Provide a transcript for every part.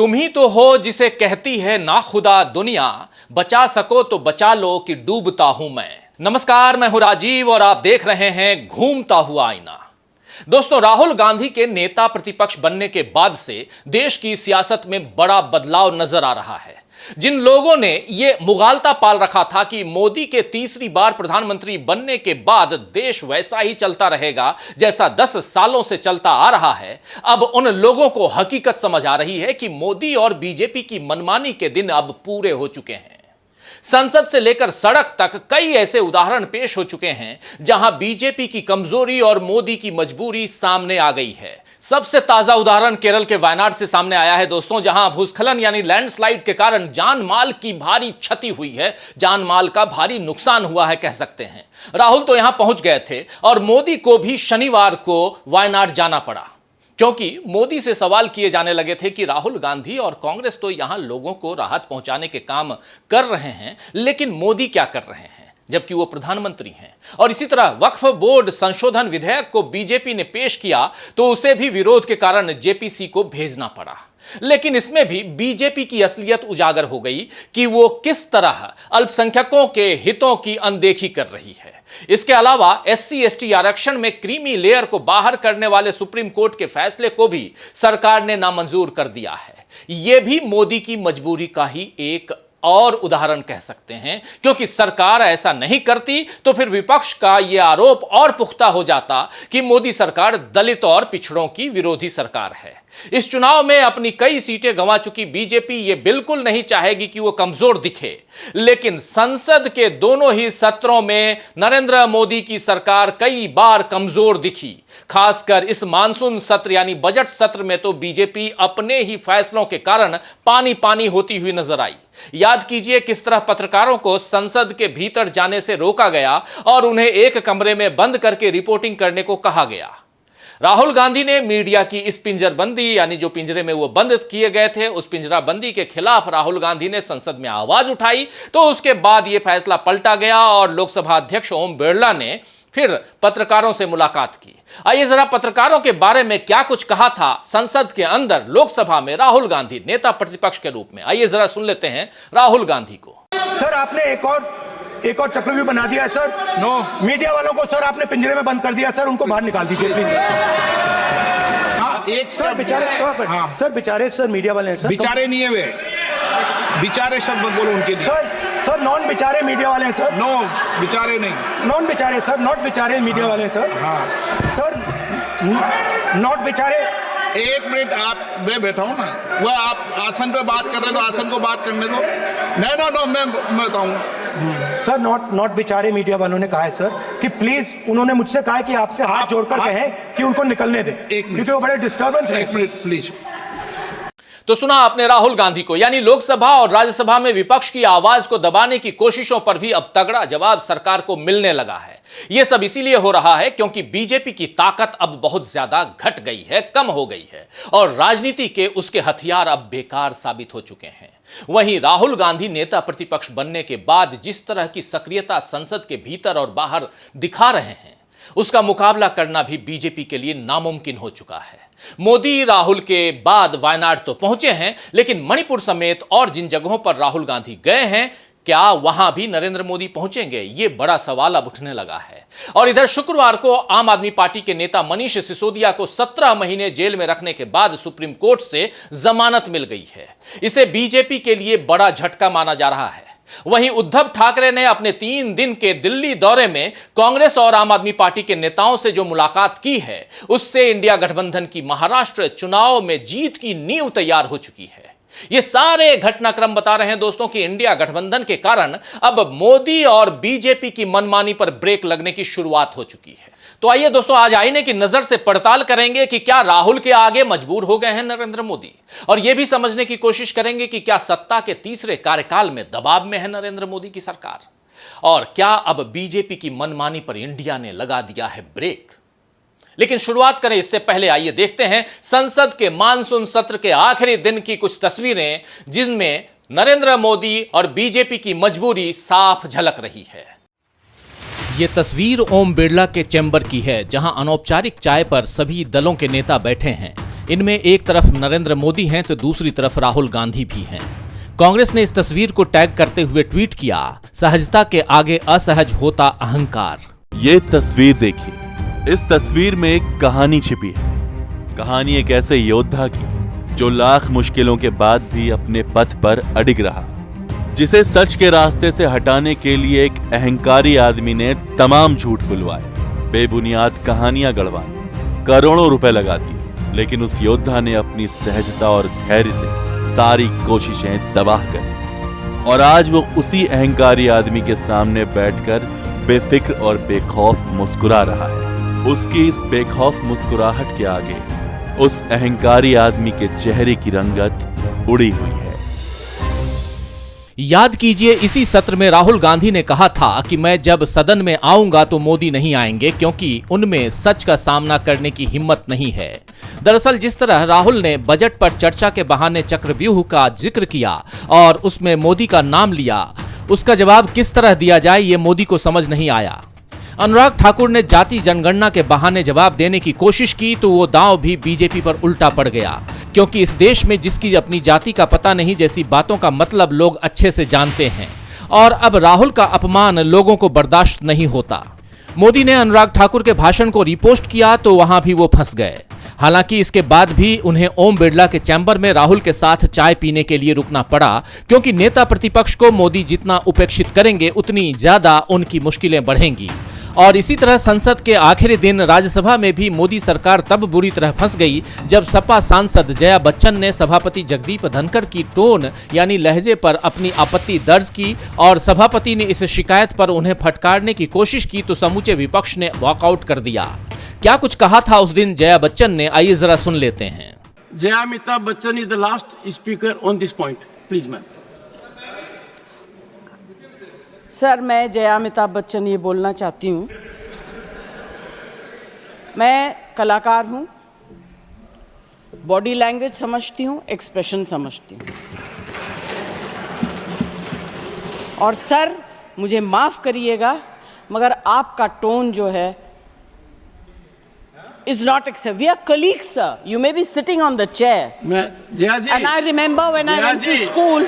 तुम ही तो हो जिसे कहती है ना खुदा दुनिया, बचा सको तो बचा लो कि डूबता हूं मैं। नमस्कार, मैं हूं राजीव और आप देख रहे हैं घूमता हुआ आईना। दोस्तों, राहुल गांधी के नेता प्रतिपक्ष बनने के बाद से देश की सियासत में बड़ा बदलाव नजर आ रहा है। जिन लोगों ने यह मुगालता पाल रखा था कि मोदी के तीसरी बार प्रधानमंत्री बनने के बाद देश वैसा ही चलता रहेगा जैसा 10 सालों से चलता आ रहा है, अब उन लोगों को हकीकत समझ आ रही है कि मोदी और बीजेपी की मनमानी के दिन अब पूरे हो चुके हैं। संसद से लेकर सड़क तक कई ऐसे उदाहरण पेश हो चुके हैं जहां बीजेपी की कमजोरी और मोदी की मजबूरी सामने आ गई है। सबसे ताजा उदाहरण केरल के वायनाड से सामने आया है दोस्तों, जहां भूस्खलन यानी लैंडस्लाइड के कारण जान माल की भारी क्षति हुई है, जान माल का भारी नुकसान हुआ है कह सकते हैं। राहुल तो यहां पहुंच गए थे और मोदी को भी शनिवार को वायनाड जाना पड़ा, क्योंकि मोदी से सवाल किए जाने लगे थे कि राहुल गांधी और कांग्रेस तो यहां लोगों को राहत पहुंचाने के काम कर रहे हैं, लेकिन मोदी क्या कर रहे हैं जबकि वो प्रधानमंत्री हैं। और इसी तरह वक्फ बोर्ड संशोधन विधेयक को बीजेपी ने पेश किया तो उसे भी विरोध के कारण जेपीसी को भेजना पड़ा। लेकिन इसमें भी बीजेपी की असलियत उजागर हो गई कि वो किस तरह अल्पसंख्यकों के हितों की अनदेखी कर रही है। इसके अलावा SC/ST आरक्षण में क्रीमी लेयर को बाहर करने वाले सुप्रीम कोर्ट के फैसले को भी सरकार ने नामंजूर कर दिया है। यह भी मोदी की मजबूरी का ही एक और उदाहरण कह सकते हैं, क्योंकि सरकार ऐसा नहीं करती तो फिर विपक्ष का यह आरोप और पुख्ता हो जाता कि मोदी सरकार दलित और पिछड़ों की विरोधी सरकार है। इस चुनाव में अपनी कई सीटें गंवा चुकी बीजेपी ये बिल्कुल नहीं चाहेगी कि वो कमजोर दिखे, लेकिन संसद के दोनों ही सत्रों में नरेंद्र मोदी की सरकार कई बार कमजोर दिखी। खासकर इस मानसून सत्र यानी बजट सत्र में तो बीजेपी अपने ही फैसलों के कारण पानी पानी होती हुई नजर आई। याद कीजिए किस तरह पत्रकारों को संसद के भीतर जाने से रोका गया और उन्हें एक कमरे में बंद करके रिपोर्टिंग करने को कहा गया। राहुल गांधी ने मीडिया की इस पिंजरबंदी यानी जो पिंजरे में वो बंद किए गए थे, उस पिंजराबंदी के खिलाफ राहुल गांधी ने संसद में आवाज उठाई तो उसके बाद यह फैसला पलटा गया और लोकसभा अध्यक्ष ओम बिरला ने फिर पत्रकारों से मुलाकात की। आइए जरा पत्रकारों के बारे में क्या कुछ कहा था संसद के अंदर लोकसभा में राहुल गांधी नेता प्रतिपक्ष के रूप में। आइए जरा सुन लेते हैं राहुल गांधी को। सर, आपने एक और चक्रव्यूह बना दिया है सर। नो, मीडिया वालों को सर आपने पिंजरे में बंद कर दिया सर, उनको बाहर निकाल दीजिए प्लीज। एक सर बेचारे, हाँ सर बेचारे, सर मीडिया वाले हैं सर। बेचारे नहीं है वे, बेचारे शब्द मत बोलो उनके लिए। सर नॉन बेचारे मीडिया वाले हैं सर। नो, बेचारे नहीं, नॉन बेचारे सर, नॉट बेचारे मीडिया वाले हैं सर। हाँ सर, नॉट बेचारे। एक मिनट, आप मैं बैठा हूँ ना, वह आप आसन पे बात कर रहे हो तो आसन को बात करने दो। नो, मैं बताऊँ सर, नॉट बेचारे मीडिया वालों ने कहा है सर कि प्लीज, उन्होंने मुझसे कहा है कि आपसे हाथ जोड़कर कहें कि उनको निकलने दें, क्योंकि वो बड़े डिस्टर्बेंस है। एक मिनट प्लीज। तो सुना आपने राहुल गांधी को, यानी लोकसभा और राज्यसभा में विपक्ष की आवाज को दबाने की कोशिशों पर भी अब तगड़ा जवाब सरकार को मिलने लगा है। यह सब इसीलिए हो रहा है क्योंकि बीजेपी की ताकत अब बहुत ज्यादा घट गई है, कम हो गई है और राजनीति के उसके हथियार अब बेकार साबित हो चुके हैं। वहीं राहुल गांधी नेता प्रतिपक्ष बनने के बाद जिस तरह की सक्रियता संसद के भीतर और बाहर दिखा रहे हैं, उसका मुकाबला करना भी बीजेपी के लिए नामुमकिन हो चुका है। मोदी राहुल के बाद वायनाड तो पहुंचे हैं, लेकिन मणिपुर समेत और जिन जगहों पर राहुल गांधी गए हैं, क्या वहां भी नरेंद्र मोदी पहुंचेंगे? यह बड़ा सवाल अब उठने लगा है। और इधर शुक्रवार को आम आदमी पार्टी के नेता मनीष सिसोदिया को 17 महीने जेल में रखने के बाद सुप्रीम कोर्ट से जमानत मिल गई है। इसे बीजेपी के लिए बड़ा झटका माना जा रहा है। वहीं उद्धव ठाकरे ने अपने 3 दिन के दिल्ली दौरे में कांग्रेस और आम आदमी पार्टी के नेताओं से जो मुलाकात की है, उससे इंडिया गठबंधन की महाराष्ट्र चुनाव में जीत की नींव तैयार हो चुकी है। ये सारे घटनाक्रम बता रहे हैं दोस्तों कि इंडिया गठबंधन के कारण अब मोदी और बीजेपी की मनमानी पर ब्रेक लगने की शुरुआत हो चुकी है। तो आइए दोस्तों, आज आईने की नजर से पड़ताल करेंगे कि क्या राहुल के आगे मजबूर हो गए हैं नरेंद्र मोदी, और यह भी समझने की कोशिश करेंगे कि क्या सत्ता के तीसरे कार्यकाल में दबाव में है नरेंद्र मोदी की सरकार, और क्या अब बीजेपी की मनमानी पर इंडिया ने लगा दिया है ब्रेक। लेकिन शुरुआत करें इससे पहले आइए देखते हैं संसद के मानसून सत्र के आखिरी दिन की कुछ तस्वीरें, जिनमें नरेंद्र मोदी और बीजेपी की मजबूरी साफ झलक रही है। ये तस्वीर ओम बिरला के चैम्बर की है, जहां अनौपचारिक चाय पर सभी दलों के नेता बैठे हैं। इनमें एक तरफ नरेंद्र मोदी हैं तो दूसरी तरफ राहुल गांधी भी हैं। कांग्रेस ने इस तस्वीर को टैग करते हुए ट्वीट किया, सहजता के आगे असहज होता अहंकार। ये तस्वीर देखिए, इस तस्वीर में एक कहानी छिपी है। कहानी एक ऐसे योद्धा की जो लाख मुश्किलों के बाद भी अपने पथ पर अडिग रहा, जिसे सच के रास्ते से हटाने के लिए एक अहंकारी आदमी ने तमाम झूठ बुलवाए, बेबुनियाद कहानियां गढ़वाई, करोड़ों रुपए लगा दिए, लेकिन उस योद्धा ने अपनी सहजता और धैर्य से सारी कोशिशें तबाह कर दी। और आज वो उसी अहंकारी आदमी के सामने बैठकर बेफिक्र और बेखौफ मुस्कुरा रहा है। उसकी इस बेखौफ मुस्कुराहट के आगे उस अहंकारी आदमी के चेहरे की रंगत उड़ी हुई है। याद कीजिए, इसी सत्र में राहुल गांधी ने कहा था कि मैं जब सदन में आऊंगा तो मोदी नहीं आएंगे, क्योंकि उनमें सच का सामना करने की हिम्मत नहीं है। दरअसल जिस तरह राहुल ने बजट पर चर्चा के बहाने चक्रव्यूह का जिक्र किया और उसमें मोदी का नाम लिया, उसका जवाब किस तरह दिया जाए ये मोदी को समझ नहीं आया। अनुराग ठाकुर ने जाति जनगणना के बहाने जवाब देने की कोशिश की तो वो दांव भी बीजेपी पर उल्टा पड़ गया, क्योंकि इस देश में जिसकी अपनी जाति का पता नहीं जैसी बातों का मतलब लोग अच्छे से जानते हैं, और अब राहुल का अपमान लोगों को बर्दाश्त नहीं होता। मोदी ने अनुराग ठाकुर के भाषण को रिपोस्ट किया तो वहां भी वो फंस गए। हालांकि इसके बाद भी उन्हें ओम बिरला के चैम्बर में राहुल के साथ चाय पीने के लिए रुकना पड़ा, क्योंकि नेता प्रतिपक्ष को मोदी जितना उपेक्षित करेंगे उतनी ज्यादा उनकी मुश्किलें बढ़ेंगी। और इसी तरह संसद के आखिरी दिन राज्यसभा में भी मोदी सरकार तब बुरी तरह फंस गई जब सपा सांसद जया बच्चन ने सभापति जगदीप धनखड़ की टोन यानी लहजे पर अपनी आपत्ति दर्ज की और सभापति ने इस शिकायत पर उन्हें फटकारने की कोशिश की तो समूचे विपक्ष ने वॉकआउट कर दिया। क्या कुछ कहा था उस दिन जया बच्चन ने, आइए जरा सुन लेते हैं। Jaya Amitabh Bachchan is the last speaker on this point, please ma'am. Sir, मैं जया अमिताभ बच्चन ये बोलना चाहती हूँ, मैं कलाकार हूँ, बॉडी लैंग्वेज समझती हूँ, एक्सप्रेशन समझती हूँ। और सर मुझे माफ़ करिएगा मगर आपका टोन जो है is not acceptable. We are colleagues, sir. You may be sitting on the chair. Jaya ji. And I remember when I went to school.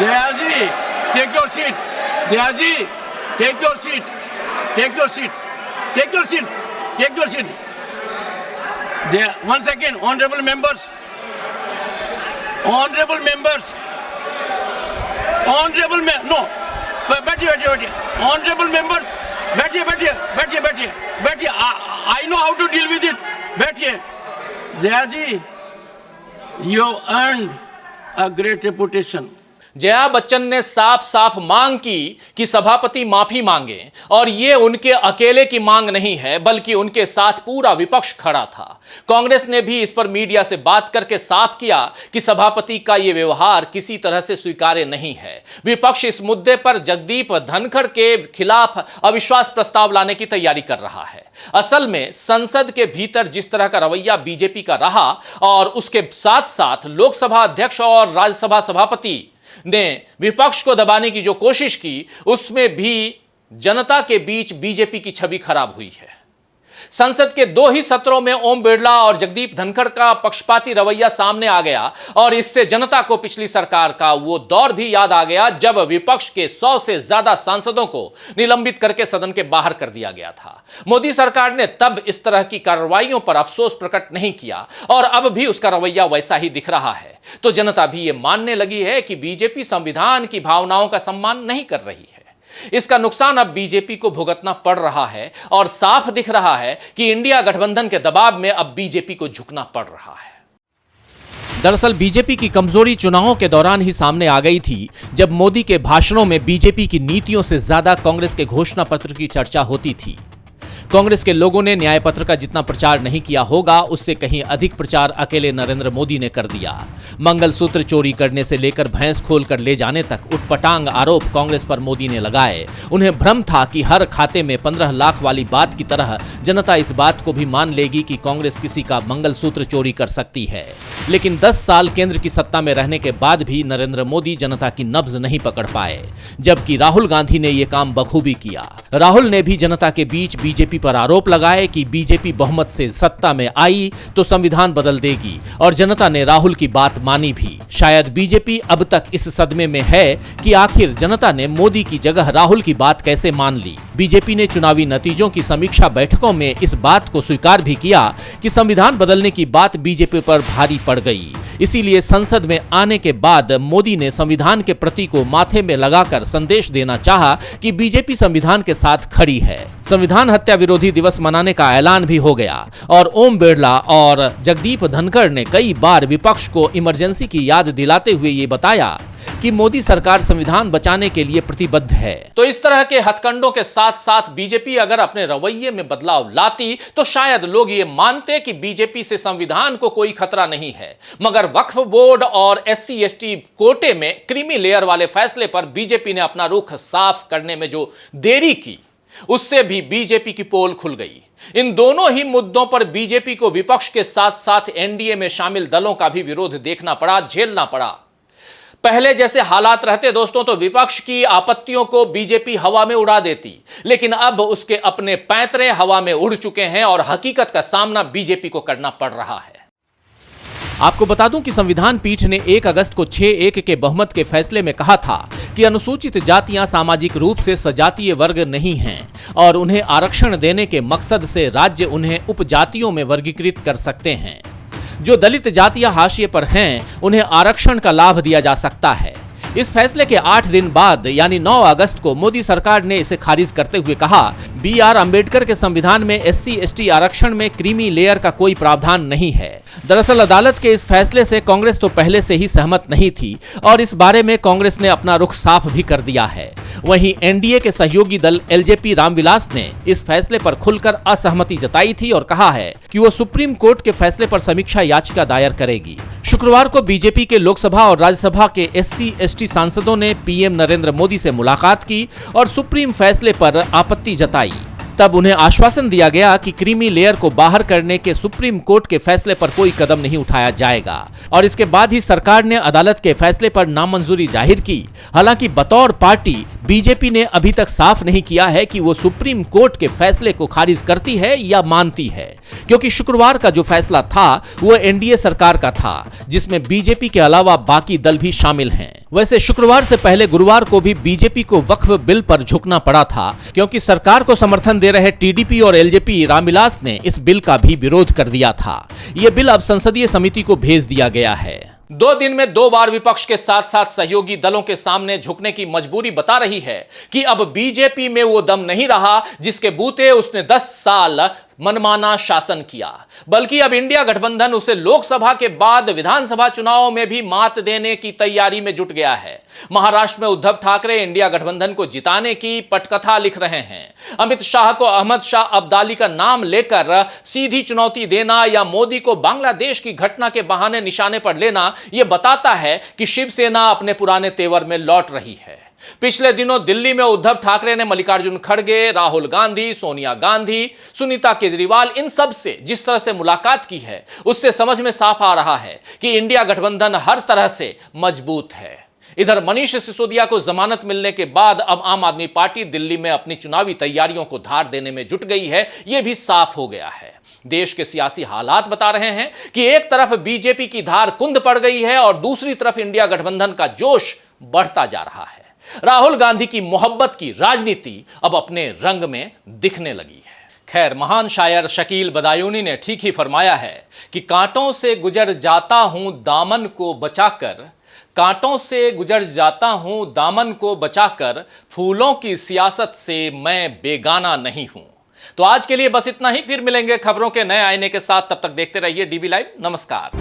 Jaya ji, take your seat. Jaya ji, take your seat. Take your seat. Take your seat. Take your seat. Jaya, 1 second, honorable members. Honorable members. Honorable no. बैठिए. Honorable members. बैठिए. I know how to deal with it. बैठिए. जया जी, you earned a great reputation. Jaya Bachchan ने साफ साफ मांग की कि सभापति माफी मांगे, और ये उनके अकेले की मांग नहीं है बल्कि उनके साथ पूरा विपक्ष खड़ा था। कांग्रेस ने भी इस पर मीडिया से बात करके साफ किया कि सभापति का ये व्यवहार किसी तरह से स्वीकार्य नहीं है। विपक्ष इस मुद्दे पर जगदीप धनखड़ के खिलाफ अविश्वास प्रस्ताव लाने की तैयारी कर रहा है। असल में संसद के भीतर जिस तरह का रवैया बीजेपी का रहा और उसके साथ साथ लोकसभा अध्यक्ष और राज्यसभा सभापति ने विपक्ष को दबाने की जो कोशिश की, उसमें भी जनता के बीच बीजेपी की छवि खराब हुई है। संसद के 2 ही सत्रों में ओम बिरला और जगदीप धनखड़ का पक्षपाती रवैया सामने आ गया और इससे जनता को पिछली सरकार का वो दौर भी याद आ गया जब विपक्ष के 100 से ज्यादा सांसदों को निलंबित करके सदन के बाहर कर दिया गया था। मोदी सरकार ने तब इस तरह की कार्रवाइयों पर अफसोस प्रकट नहीं किया और अब भी उसका रवैया वैसा ही दिख रहा है। तो जनता भी ये मानने लगी है कि बीजेपी संविधान की भावनाओं का सम्मान नहीं कर रही है। इसका नुकसान अब बीजेपी को भुगतना पड़ रहा है और साफ दिख रहा है कि इंडिया गठबंधन के दबाव में अब बीजेपी को झुकना पड़ रहा है। दरअसल बीजेपी की कमजोरी चुनावों के दौरान ही सामने आ गई थी, जब मोदी के भाषणों में बीजेपी की नीतियों से ज्यादा कांग्रेस के घोषणा पत्र की चर्चा होती थी। कांग्रेस के लोगों ने न्याय पत्र का जितना प्रचार नहीं किया होगा, उससे कहीं अधिक प्रचार अकेले नरेंद्र मोदी ने कर दिया। मंगलसूत्र चोरी करने से लेकर भैंस खोल कर ले जाने तक उटपटांग आरोप कांग्रेस पर मोदी ने लगाए। उन्हें भ्रम था कि हर खाते में 15 लाख वाली बात की तरह जनता इस बात को भी मान लेगी कि कांग्रेस किसी का मंगलसूत्र चोरी कर सकती है। लेकिन 10 साल केंद्र की सत्ता में रहने के बाद भी नरेंद्र मोदी जनता की नब्ज नहीं पकड़ पाए, जबकि राहुल गांधी ने यह काम बखूबी किया। राहुल ने भी जनता के बीच बीजेपी पर आरोप लगाए कि बीजेपी बहुमत से सत्ता में आई तो संविधान बदल देगी और जनता ने राहुल की बात मानी भी। शायद बीजेपी अब तक इस सदमे में है कि आखिर जनता ने मोदी की जगह राहुल की बात कैसे मान ली। बीजेपी ने चुनावी नतीजों की समीक्षा बैठकों में इस बात को स्वीकार भी किया कि संविधान बदलने की बात बीजेपी पर भारी पड़ गई। इसीलिए संसद में आने के बाद मोदी ने संविधान के प्रति को माथे में लगाकर संदेश देना चाहा कि बीजेपी संविधान के साथ खड़ी है। संविधान हत्या विरोधी दिवस मनाने का ऐलान भी हो गया और ओम बिरला और जगदीप धनखड़ ने कई बार विपक्ष को इमरजेंसी की याद दिलाते हुए ये बताया कि मोदी सरकार संविधान बचाने के लिए प्रतिबद्ध है। तो इस तरह के हथकंडों के साथ साथ बीजेपी अगर अपने रवैये में बदलाव लाती तो शायद लोग ये मानते कि बीजेपी से संविधान को कोई खतरा नहीं है। मगर वक्फ बोर्ड और SC/ST कोटे में क्रीमी लेयर वाले फैसले पर बीजेपी ने अपना रुख साफ करने में जो देरी की, उससे भी बीजेपी की पोल खुल गई। इन दोनों ही मुद्दों पर बीजेपी को विपक्ष के साथ साथ एनडीए में शामिल दलों का भी विरोध देखना पड़ा, झेलना पड़ा। पहले जैसे हालात रहते दोस्तों तो विपक्ष की आपत्तियों को बीजेपी हवा में उड़ा देती, लेकिन अब उसके अपने पैंतरे हवा में उड़ चुके हैं और हकीकत का सामना बीजेपी को करना पड़ रहा है। आपको बता दूं कि संविधान पीठ ने 1 अगस्त को 6-1 के बहुमत के फैसले में कहा था कि अनुसूचित जातियां सामाजिक रूप से सजातीय वर्ग नहीं हैं और उन्हें आरक्षण देने के मकसद से राज्य उन्हें उपजातियों में वर्गीकृत कर सकते हैं। जो दलित जातियां हाशिए पर हैं उन्हें आरक्षण का लाभ दिया जा सकता है। इस फैसले के 8 दिन बाद यानी 9 अगस्त को मोदी सरकार ने इसे खारिज करते हुए कहा, BR अम्बेडकर के संविधान में SC/ST आरक्षण में क्रीमी लेयर का कोई प्रावधान नहीं है। दरअसल अदालत के इस फैसले से कांग्रेस तो पहले से ही सहमत नहीं थी और इस बारे में कांग्रेस ने अपना रुख साफ भी कर दिया है। वहीं एनडीए के सहयोगी दल LJP रामविलास ने इस फैसले पर खुलकर असहमति जताई थी और कहा है कि वो सुप्रीम कोर्ट के फैसले पर समीक्षा याचिका दायर करेगी। शुक्रवार को बीजेपी के लोकसभा और राज्यसभा के SC/ST सांसदों ने PM नरेंद्र मोदी से मुलाकात की और सुप्रीम फैसले पर आपत्ति जताई। तब उन्हें आश्वासन दिया गया कि क्रीमी लेयर को बाहर करने के सुप्रीम कोर्ट के फैसले पर कोई कदम नहीं उठाया जाएगा और इसके बाद ही सरकार ने अदालत के फैसले पर नामंजूरी जाहिर की। हालांकि बतौर पार्टी बीजेपी ने अभी तक साफ नहीं किया है कि वो सुप्रीम कोर्ट के फैसले को खारिज करती है या मानती है, क्योंकि शुक्रवार का जो फैसला था वो एनडीए सरकार का था जिसमें बीजेपी के अलावा बाकी दल भी शामिल हैं। वैसे शुक्रवार से पहले गुरुवार को भी बीजेपी को वक्फ बिल पर झुकना पड़ा था, क्योंकि सरकार को समर्थन दे रहे टीडीपी और LJP रामविलास ने इस बिल का भी विरोध कर दिया था। यह बिल अब संसदीय समिति को भेज दिया गया है। 2 दिन में 2 बार विपक्ष के साथ साथ सहयोगी दलों के सामने झुकने की मजबूरी बता रही है कि अब बीजेपी में वो दम नहीं रहा जिसके बूते उसने 10 साल मनमाना शासन किया, बल्कि अब इंडिया गठबंधन उसे लोकसभा के बाद विधानसभा चुनाव में भी मात देने की तैयारी में जुट गया है। महाराष्ट्र में उद्धव ठाकरे इंडिया गठबंधन को जिताने की पटकथा लिख रहे हैं। अमित शाह को अहमद शाह अब्दाली का नाम लेकर सीधी चुनौती देना या मोदी को बांग्लादेश की घटना के बहाने निशाने पर लेना, यह बताता है कि शिवसेना अपने पुराने तेवर में लौट रही है। पिछले दिनों दिल्ली में उद्धव ठाकरे ने मल्लिकार्जुन खड़गे, राहुल गांधी, सोनिया गांधी, सुनीता केजरीवाल इन सब से जिस तरह से मुलाकात की है उससे समझ में साफ आ रहा है कि इंडिया गठबंधन हर तरह से मजबूत है। इधर मनीष सिसोदिया को जमानत मिलने के बाद अब आम आदमी पार्टी दिल्ली में अपनी चुनावी तैयारियों को धार देने में जुट गई है, यह भी साफ हो गया है। देश के सियासी हालात बता रहे हैं कि एक तरफ बीजेपी की धार कुंद पड़ गई है और दूसरी तरफ इंडिया गठबंधन का जोश बढ़ता जा रहा है। राहुल गांधी की मोहब्बत की राजनीति अब अपने रंग में दिखने लगी है। खैर, महान शायर शकील बदायूनी ने ठीक ही फरमाया है कि कांटों से गुजर जाता हूं दामन को बचाकर, कांटों से गुजर जाता हूं दामन को बचाकर, फूलों की सियासत से मैं बेगाना नहीं हूं। तो आज के लिए बस इतना ही, फिर मिलेंगे खबरों के नए आईने के साथ। तब तक देखते रहिए DB लाइव। नमस्कार।